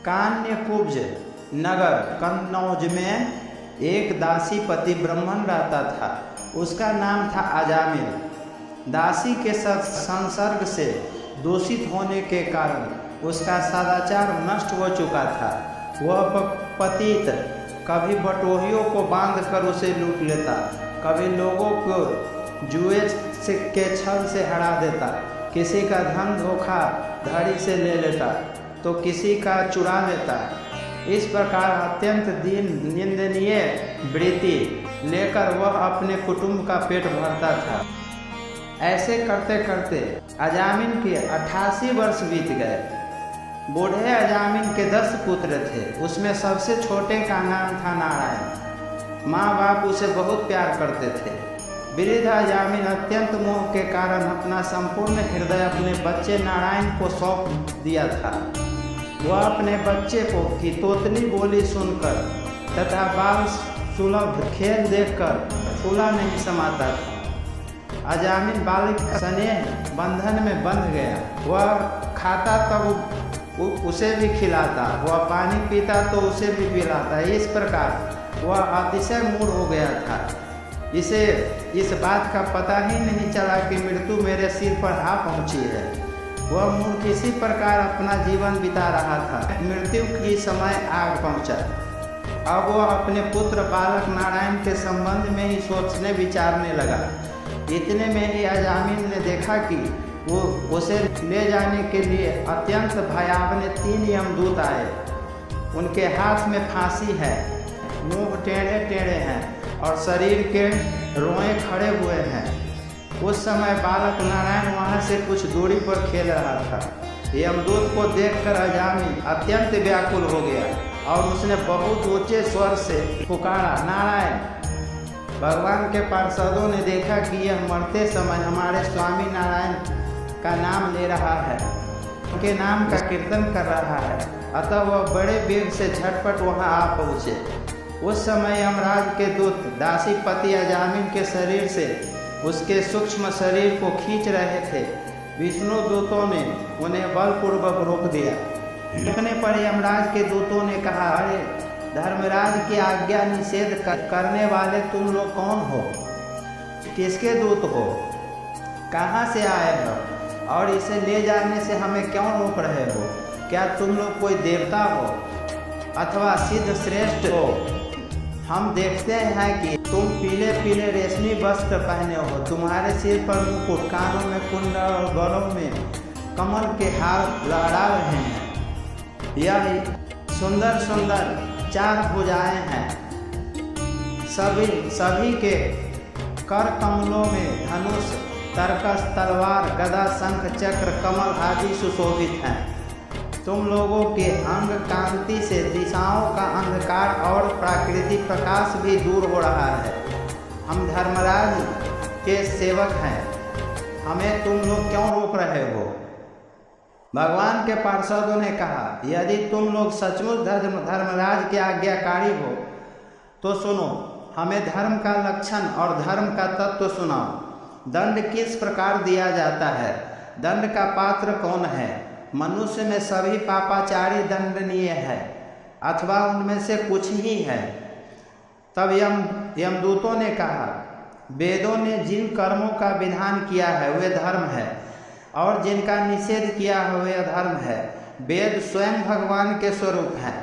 कान्यकुब्ज नगर कन्नौज में एक दासी पति ब्राह्मण रहता था। उसका नाम था अजामिल। दासी के संसर्ग से दूषित होने के कारण उसका सदाचार नष्ट हो चुका था। वह पतित कभी बटोहियों को बांधकर उसे लूट लेता, कभी लोगों को जुए के छल से हरा देता, किसी का धन धोखाधड़ी से ले लेता तो किसी का चुरा लेता। इस प्रकार अत्यंत निंदनीय वृत्ति लेकर वह अपने कुटुंब का पेट भरता था। ऐसे करते करते अजामिन के 88 वर्ष बीत गए। बूढ़े अजामिन के 10 पुत्र थे। उसमें सबसे छोटे का नाम था नारायण। माँ बाप उसे बहुत प्यार करते थे। वृद्ध अजामिन अत्यंत मोह के कारण अपना संपूर्ण हृदय अपने बच्चे नारायण को सौंप दिया था। वह अपने बच्चे को की तोतली बोली सुनकर तथा बाल सुलभ खेल देखकर फूला नहीं समाता था। अजामिन बालिक का स्नेह बंधन में बंध गया। वह खाता तब उसे भी खिलाता, वह पानी पीता तो उसे भी पिलाता। इस प्रकार वह अतिशय मूढ़ हो गया था। इसे इस बात का पता ही नहीं चला कि मृत्यु मेरे सिर पर आ पहुंची है। वह मूढ़ किसी प्रकार अपना जीवन बिता रहा था। मृत्यु की समय आ पहुंचा। अब वह अपने पुत्र बालक नारायण के संबंध में ही सोचने विचारने लगा। इतने में ही अजामिन ने देखा कि वो उसे ले जाने के लिए अत्यंत भयावह 3 यमदूत आए। उनके हाथ में फांसी है, मुंह टेढ़े टेढ़े हैं और शरीर के रोए खड़े हुए हैं। उस समय बालक नारायण वहाँ से कुछ दूरी पर खेल रहा था। यमदूत को देखकर अजामिन अत्यंत व्याकुल हो गया और उसने बहुत ऊंचे स्वर से पुकारा, नारायण। भगवान के पार्षदों ने देखा कि यह मरते समय हमारे स्वामी नारायण का नाम ले रहा है, उनके नाम का कीर्तन कर रहा है। अतः वह बड़े वेग से झटपट वहां आ पहुँचे। उस समय यमराज के दूत दासी पति अजामिन के शरीर से उसके सूक्ष्म शरीर को खींच रहे थे। विष्णु दूतों ने उन्हें बलपूर्वक रोक दिया। रुकने पर यमराज के दूतों ने कहा, अरे धर्मराज की आज्ञा निषेध करने वाले तुम लोग कौन हो? किसके दूत हो? कहाँ से आए हो? और इसे ले जाने से हमें क्यों रोक रहे हो? क्या तुम लोग कोई देवता हो अथवा सिद्ध श्रेष्ठ हो? हम देखते हैं कि तुम पीले पीले रेशमी वस्त्र पहने हो, तुम्हारे सिर पर मुकुट, कानों में कुंडल और गलों में कमल के हार लहरा रहे हैं। यह सुंदर सुंदर 4 भुजाएं हैं। सभी के कर कमलों में धनुष, तरकस, तलवार, गदा, शंख, चक्र, कमल आदि सुशोभित हैं। तुम लोगों के अंग कांति से दिशाओं का अंधकार और प्राकृतिक प्रकाश भी दूर हो रहा है। हम धर्मराज के सेवक हैं, हमें तुम लोग क्यों रोक रहे हो? भगवान के पार्षदों ने कहा, यदि तुम लोग सचमुच धर्मराज के आज्ञाकारी हो तो सुनो, हमें धर्म का लक्षण और धर्म का तत्व सुनाओ। दंड किस प्रकार दिया जाता है? दंड का पात्र कौन है? मनुष्य में सभी पापाचारी दंडनीय है अथवा उनमें से कुछ ही है? तब यमदूतों ने कहा, वेदों ने जिन कर्मों का विधान किया है वे धर्म है और जिनका निषेध किया है वे अधर्म है। वेद स्वयं भगवान के स्वरूप हैं।